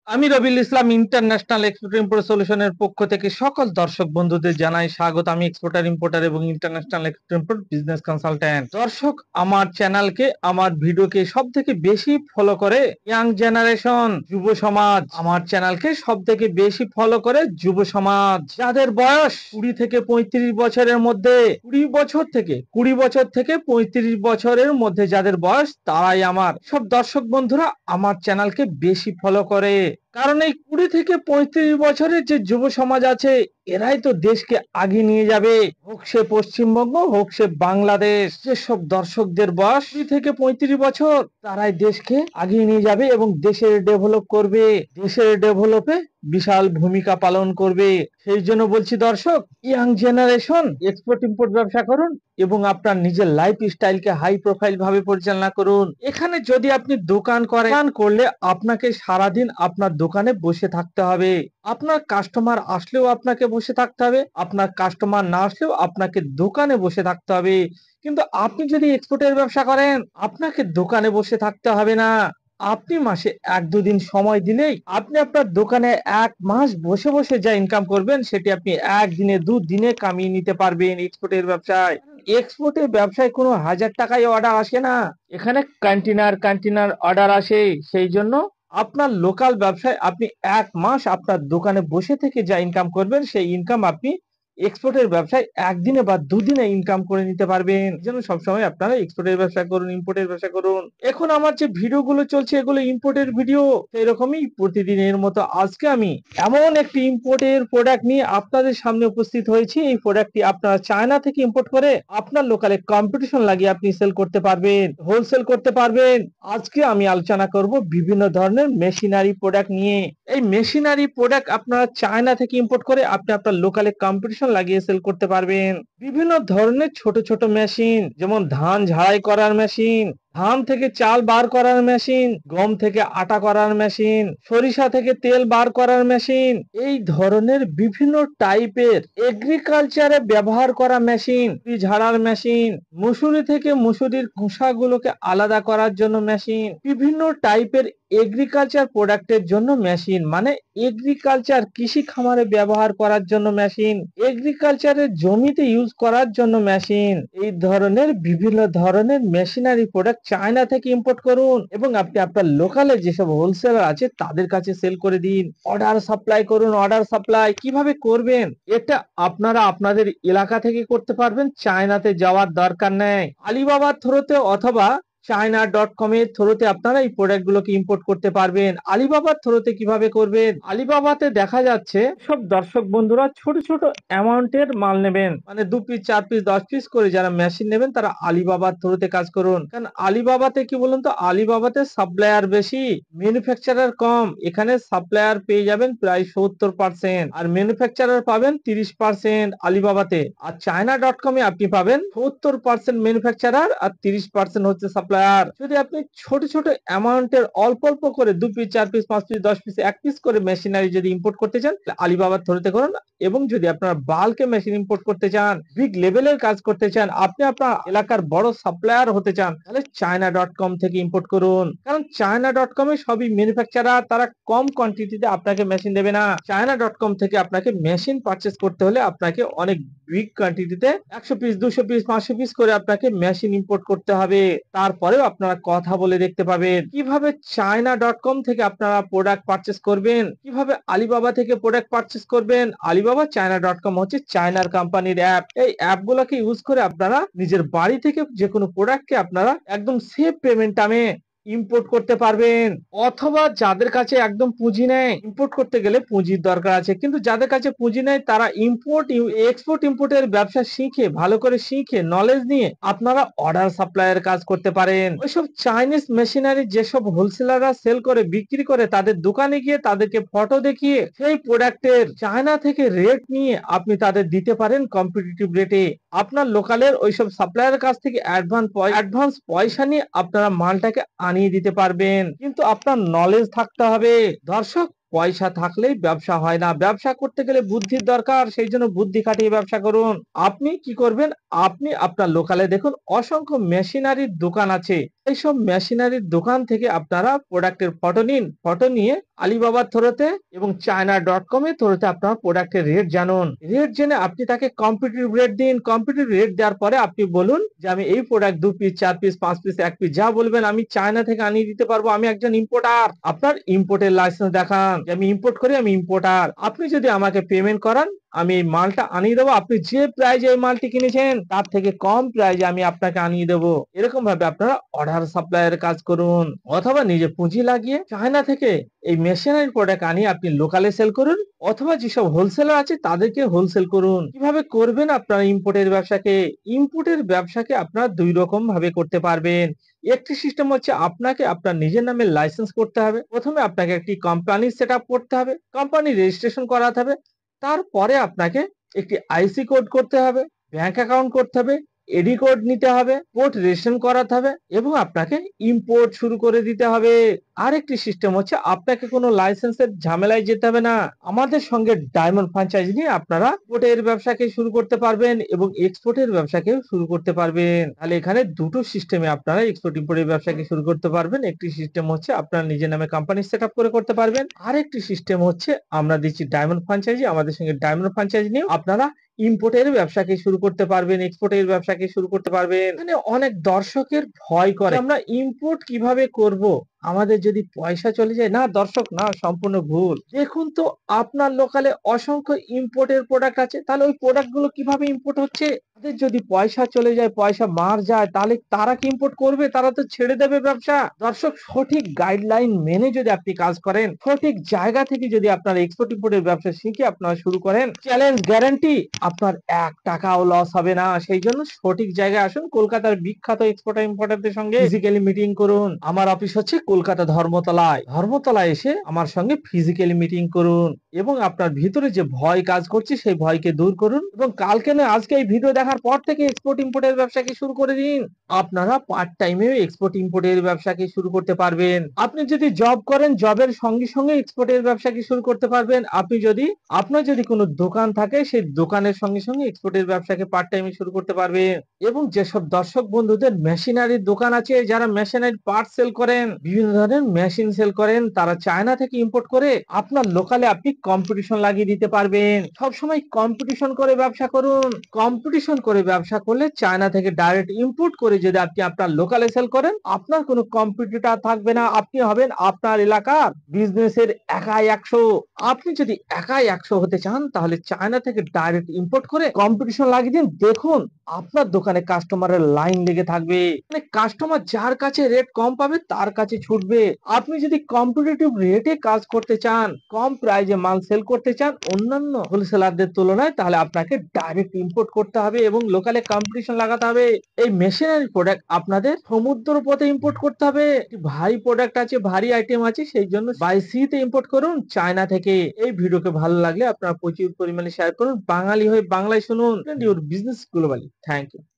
আমি Rabiul Islam international export import সলিউশনের পক্ষ থেকে সকল দর্শক বন্ধুদের জানাই স্বাগত। আমি এক্সপোর্টার ইম্পোর্টার এবং international export import business consultant. দর্শক, আমার চ্যানেলকে আমার ভিডিওকে সব থেকে বেশি ফলো করে ইয়াং জেনারেশন, যুব সমাজ। আমার চ্যানেলকে সব থেকে বেশি ফলো করে যুব সমাজ, যাদের বয়স 20 থেকে 35 বছরের মধ্যে, 20 বছর থেকে 35 বছরের মধ্যে যাদের বয়স, তারাই আমার সব দর্শক বন্ধুরা আমার চ্যানেলকে বেশি ফলো করে। কারণ এই 20 থেকে 35 বছরের যে যুব সমাজ আছে, এরাই তো দেশকে আগে নিয়ে যাবে। হোক সে পশ্চিমবঙ্গ, হোক সে বাংলাদেশ। যেসব দর্শকদের বয়স 20 থেকে 35 বছর, তারাই দেশকে আগিয়ে নিয়ে যাবে এবং দেশের ডেভেলপ করবে, দেশের ডেভেলপে বিশাল ভূমিকা পালন করবে। সেই জন্য বলছি দর্শক, ইয়াং জেনারেশন এক্সপোর্ট ইম্পোর্ট ব্যবসা করুন এবং আপনার নিজের লাইফ স্টাইলকে হাই প্রোফাইল ভাবে পরিচালনা করুন। এখানে যদি আপনি দোকান করলে আপনাকে সারাদিন আপনার দোকানে বসে থাকতে হবে। আপনার কাস্টমার আসলেও আপনাকে বসে থাকতে হবে, আপনার কাস্টমার না আসলেও আপনাকে দোকানে বসে থাকতে হবে। কিন্তু আপনি যদি এক্সপোর্টের ব্যবসা করেন, আপনাকে দোকানে বসে থাকতে হবে না। আপনি মাসে 1-2 দিন সময় দিলেই আপনি আপনার দোকানে 1 মাস বসে বসে যা ইনকাম করবেন, সেটি আপনি 1 দিনে 2 দিনে কামিয়ে নিতে পারবেন এক্সপোর্টের ব্যবসায়। এক্সপোর্টের ব্যবসায় কোনো হাজার টাকায় অর্ডার আসে না, এখানে কন্টেনার অর্ডার আসে। সেই জন্য আপনার লোকাল ব্যবসায় আপনি 1 মাস আপনার দোকানে বসে থেকে যা ইনকাম করবেন, সেই ইনকাম আপনি এক্সপোর্টের ব্যবসায় 1 দিনে বা 2 দিনে ইনকাম করে নিতে পারবেন। এই জন্য সবসময় আপনারা এক্সপোর্টের ব্যবসা করুন, ইম্পোর্টের ব্যবসা করুন। এখন আমার যে ভিডিওগুলো চলছে, এগুলো ইম্পোর্টের ভিডিও। সেরকমই প্রতিদিনের মতো আজকে আমি এমন একটি ইম্পোর্টের প্রোডাক্ট নিয়ে আপনাদের সামনে উপস্থিত হয়েছি। এই প্রোডাক্টটি আপনারা চায়না থেকে ইম্পোর্ট করে আপনার লোকালে কম্পিটিশন লাগিয়ে আপনি সেল করতে পারবেন, হোলসেল করতে পারবেন। আজকে আমি আলোচনা করব বিভিন্ন ধরনের মেশিনারি প্রোডাক্ট নিয়ে। এই মেশিনারি প্রোডাক্ট আপনারা চায়না থেকে ইম্পোর্ট করে আপনি আপনার লোকালে কম্পিটিশন লাগিয়ে সেল করতে পারবেন। বিভিন্ন ধরনের ছোট ছোট মেশিন, যেমন ধান ঝাড়াই করার মেশিন, ধান থেকে চাল বার করার মেশিন, গম থেকে আটা করার মেশিন, সরিষা থেকে তেল বার করার মেশিন, এই ধরনের বিভিন্ন টাইপের এগ্রিকালচারে ব্যবহার করা মেশিন, ঝাড়ার মেশিন, মুসুরি থেকে মুসুরির খোসাগুলোকে আলাদা করার জন্য মেশিন, বিভিন্ন টাইপের এগ্রিকালচার প্রোডাক্টের জন্য মেশিন, মানে এগ্রিকালচার কৃষি খামারে ব্যবহার করার জন্য মেশিন, এগ্রিকালচারের জমিতে ইউজ করার জন্য মেশিন। এই ধরনের বিভিন্ন ধরনের মেশিনারি প্রোডাক্ট চায়না থেকে ইম্পোর্ট করুন এবং আপনি আপনার লোকালে যেসব হোলসেলার আছে তাদের কাছে সেল করে দিন। অর্ডার সাপ্লাই করুন। অর্ডার সাপ্লাই কিভাবে করবেন, এটা আপনারা আপনাদের এলাকা থেকে করতে পারবেন, চায়নাতে যাওয়ার দরকার নেই। আলিবাবার থ্রুতে অথবা china.com এর থ্রুতে আপনারা এই প্রোডাক্ট গুলোকে ইম্পোর্ট করতে পারবেন। আলিবাবার থ্রুতে কিভাবে করবেন, আলিবাবাতে দেখা যাচ্ছে সব দর্শক বন্ধুরা ছোট ছোট অ্যামাউন্টের মাল নেবেন, মানে 2 পিস 4 পিস 10 পিস করে যারা মেশিন নেবেন, তারা আলিবাবার থ্রুতে কাজ করুন। কারণ আলিবাবাতে কি বলুন তো, আলিবাবাতে সাপ্লায়ার বেশি, ম্যানুফ্যাকচারার কম। এখানে সাপ্লায়ার পেয়ে যাবেন প্রায় 70% আর ম্যানুফ্যাকচারার পাবেন 30% আলিবাবাতে। আর china.com এ আপনি পাবেন 70% ম্যানুফ্যাকচারার আর 30% হচ্ছে সাপ্লায়ার। যদি আপনি ছোট ছোট অ্যামাউন্টের অল্প অল্প করে 2 piece 4 piece 5 piece 10 piece 1 piece করে মেশিনারি যদি ইম্পোর্ট করতে চান, আলিবাবার থ্রুতে করুন। এবং যদি আপনারা বাল্কে মেশিন ইম্পোর্ট করতে চান, বিগ লেভেলের কাজ করতে চান, আপনি আপনার এলাকার বড় সাপ্লায়ার হতে চান, তাহলে china.com থেকে ইম্পোর্ট করুন। কারণ china.com এ সবই ম্যানুফ্যাকচারার, তারা কম কোয়ান্টিটিতে আপনাকে মেশিন দেবে না। china.com থেকে আপনাকে মেশিন পারচেজ করতে হলে আপনাকে অনেক বিগ কোয়ান্টিটিতে 100 পিস 200 পিস 500 পিস করে আপনাকে মেশিন ইম্পোর্ট করতে হবে। তারপরেও আপনারা কথা বলে দেখতে পাবেন। কিভাবে china.com থেকে আপনারা প্রোডাক্ট পারচেজ করবেন, কিভাবে আলিবাবা থেকে প্রোডাক্ট পারচেজ করবেন। আলিবাবা china.com হচ্ছে চায়নার কোম্পানির অ্যাপ। এই অ্যাপগুলোকে ইউজ করে আপনারা নিজের বাড়ি থেকে যে কোনো প্রোডাক্টকে আপনারা একদম সেফ পেমেন্ট টামে ইম্পোর্ট করতে পারবেন। অথবা যাদের কাছে একদম পুঁজি নেই, ইম্পোর্ট করতে গেলে পুঁজির দরকার আছে, কিন্তু যাদের কাছে পুঁজি নেই, তারা এক্সপোর্ট ইম্পোর্টের ব্যবসা শিখে, ভালো করে শিখে, নলেজ নিয়ে আপনারা অর্ডার সাপ্লাইয়ের কাজ করতে পারেন। ওইসব চাইনিজ মেশিনারি যেসব হোলসেলাররা সেল করে, বিক্রি করে, তাদের দোকানে গিয়ে তাদেরকে ফটো দেখিয়ে সেই প্রোডাক্টের চায়না থেকে রেট নিয়ে আপনি তাদের দিতে পারেন কম্পিটিটিভ রেটে। আপনার লোকালের ওইসব সাপ্লায়ারের কাছ থেকে অ্যাডভান্স পয়সা নিয়ে আপনারা মালটাকে আনিয়ে দিতে পারবেন, কিন্তু আপনার নলেজ থাকতে হবে। দর্শক, পয়সা থাকলেই ব্যবসা হয় না, ব্যবসা করতে গেলে বুদ্ধির দরকার, সেই জন্য বুদ্ধি খাটিয়ে ব্যবসা করুন। আপনি কি করবেন, আপনি আপনার লোকালে দেখুন অসংখ্য মেশিনারির দোকান আছে, এইসব মেশিনারির দোকান থেকে আপনারা প্রোডাক্টের ফটো নিন, ফটো নিয়ে আলিবাবার থ্রুতে এবং চায়না.com এর থ্রুতে আপনার প্রোডাক্টের রেট জানুন, রেট জেনে আপনি তাকে কম্পিটিটিভ রেট দিন, কম্পিটিটিভ রেট দেওয়ার পরে আপনি বলুন যে আমি এই product 2 piece 4 piece 5 piece 1 piece যা বলবেন আমি চায়না থেকে আনিয়ে দিতে পারবো, আমি একজন ইম্পোর্টার। আপনার ইম্পোর্টের লাইসেন্স দেখান যে আমি ইম্পোর্ট করি, আমি ইম্পোর্টার। আপনি যদি আমাকে পেমেন্ট করান আমি এই মালটা আনিয়ে দেবো, আপনি যে প্রাইজে এই মালটি কিনেছেন তার থেকে কম প্রাইজে আমি আপনাকে আনিয়ে দেবো। এরকম ভাবে আপনারা অর্ডার সাপ্লাইয়ের কাজ করুন, অথবা নিজে পুঁজি লাগিয়ে চায়না থেকে এই মেশিনারি প্রোডাক্ট আনিয়ে আপনি লোকালে সেল করুন, অথবা যেসব হোলসেলার আছে তাদেরকে হোলসেল করুন। কিভাবে করবেন আপনারা ইম্পোর্টের ব্যবসাকে? ইম্পোর্টের ব্যবসাকে আপনারা 2 রকম ভাবে করতে পারবেন। একটি সিস্টেম হচ্ছে আপনাকে আপনার নিজের নামে লাইসেন্স করতে হবে। প্রথমে আপনাকে একটি কোম্পানি সেট আপ করতে হবে, কোম্পানি রেজিস্ট্রেশন করাতে হবে। তারপরে আপনাকে একটি আইসি কোড করতে হবে, ব্যাংক অ্যাকাউন্ট করতে হবে, এডি কোড নিতে হবে, পোর্ট রেজিস্ট্রেশন করাতে হবে এবং আপনাকে ইম্পোর্ট শুরু করে দিতে হবে। আরেকটি সিস্টেম হচ্ছে আপনাকে কোনো লাইসেন্সের ঝামেলায় যেতে হবে না। আমাদের সঙ্গে ডায়মন্ড ফ্র্যাঞ্চাইজি নিয়ে আপনারা ইম্পোর্টের ব্যবসাকে শুরু করতে পারবেন এবং এক্সপোর্টের ব্যবসাকেও শুরু করতে পারবেন। তাহলে এখানে দুটো সিস্টেমে আপনারা এক্সপোর্ট ইম্পোর্টের ব্যবসাকে শুরু করতে পারবেন। একটি সিস্টেম হচ্ছে আপনার নিজের নামে কোম্পানি সেট আপ করে করতে পারবেন, আরেকটি সিস্টেম হচ্ছে আমরা দিচ্ছি ডায়মন্ড ফ্র্যাঞ্চাইজি, আমাদের সঙ্গে ডায়মন্ড ফ্র্যাঞ্চাইজি নিয়ে আপনারা ইম্পোর্টের ব্যবসাকে শুরু করতে পারবেন, এক্সপোর্টের ব্যবসাকে শুরু করতে পারবেন। এখানে অনেক দর্শকের ভয় করে আমরা ইম্পোর্ট কিভাবে করব, আমাদের যদি পয়সা চলে যায়। না দর্শক, না, সম্পূর্ণ ভুল। দেখুন তো আপনার লোকালে অসংখ্য ইম্পোর্টের প্রোডাক্ট আছে, তাহলে ওই প্রোডাক্ট গুলো কিভাবে ইম্পোর্ট হচ্ছে? তাদের যদি পয়সা চলে যায়, পয়সা মার যায়, তাহলে তারা কি ইম্পোর্ট করবে? তারা তো ছেড়ে দেবে ব্যবসা। দর্শক, সঠিক গাইডলাইন মেনে যদি আপনি কাজ করেন, সঠিক জায়গা থেকে যদি আপনার এক্সপোর্ট ইম্পোর্টের ব্যবসা শিখে আপনারা শুরু করেন, চ্যালেঞ্জ গ্যারান্টি আপনার 1 টাকাও লস হবে না। সেই জন্য সঠিক জায়গায় আসুন, কলকাতার বিখ্যাত এক্সপোর্টার ইম্পোর্টারদের সঙ্গে ফিজিক্যালি মিটিং করুন। আমার অফিস হচ্ছে কলকাতা ধর্মতলায়, ধর্মতলায় এসে আমার সঙ্গে ফিজিক্যালি মিটিং করুন এবং আপনার ভিতরে যে ভয় কাজ করছে সেই ভয়কে দূর করুন এবং কালকে না আজকে এই ভিডিও দেখার পর থেকে এক্সপোর্ট ইম্পোর্টের ব্যবসাকে শুরু করে দিন। আপনারা পার্ট টাইমে এক্সপোর্ট ইম্পোর্টের ব্যবসাকে শুরু করতে পারবেন। আপনি যদি জব করেন, জবের সঙ্গে সঙ্গে এক্সপোর্টের ব্যবসাকে শুরু করতে পারবেন। আপনি যদি আপনার যদি কোনো দোকান থাকে সেই দোকানের সঙ্গে সঙ্গে এক্সপোর্টের ব্যবসাকে পার্ট টাইমে শুরু করতে পারবেন। এবং যেসব দর্শক বন্ধুদের মেশিনারির দোকান আছে, যারা মেশিনারি পার্ট সেল করেন, বিভিন্ন ধরনের মেশিন সেল করেন, তারা চায়না থেকে ইম্পোর্ট করে আপনার লোকালে আপনি কম্পিটিশন লাগিয়ে দিতে পারবেন। সবসময় কম্পিটিশন করে ব্যবসা করুন। কম্পিটিশন করে ব্যবসা করলে চায়না থেকে ডাইরেক্ট ইম্পোর্ট করে যদি আপনি আপনার লোকালে সেল করেন, আপনার কোনো কম্পিটিটর থাকবে না, আপনি হবেন আপনার এলাকার বিজনেসের একাই 100। আপনি যদি একাই 100 হতে চান তাহলে চায়না থেকে ডাইরেক্ট ইম্পোর্ট করে কম্পিটিশন লাগিয়ে দিন। দেখুন আপনার দোকানে কাস্টমারের লাইন লেগে থাকবে, মানে কাস্টমার যার কাছে রেট কম পাবে তার কাছে ছুটবে। আপনি যদি কম্পিটিটিভ রেটে কাজ করতে চান, কম প্রাইজে মাল সেল করতে চান অন্যান্য হোলসেলারদের তুলনায়, তাহলে আপনাকে ডাইরেক্ট ইম্পোর্ট করতে হবে এবং লোকালে কম্পিটিশন লাগাতে হবে। এই মেশিনারি প্রোডাক্ট আপনাদের সমুদ্র পথে ইম্পোর্ট করতে হবে। ভারী প্রোডাক্ট আছে, ভারী আইটেম আছে, সেই জন্য বাই সি তে ইম্পোর্ট করুন চায়না থেকে। এই ভিডিওকে ভালো লাগলে আপনারা প্রচুর পরিমাণে শেয়ার করুন। বাঙালি হয়ে বাংলায় শুনুন, your business globally. Thank you.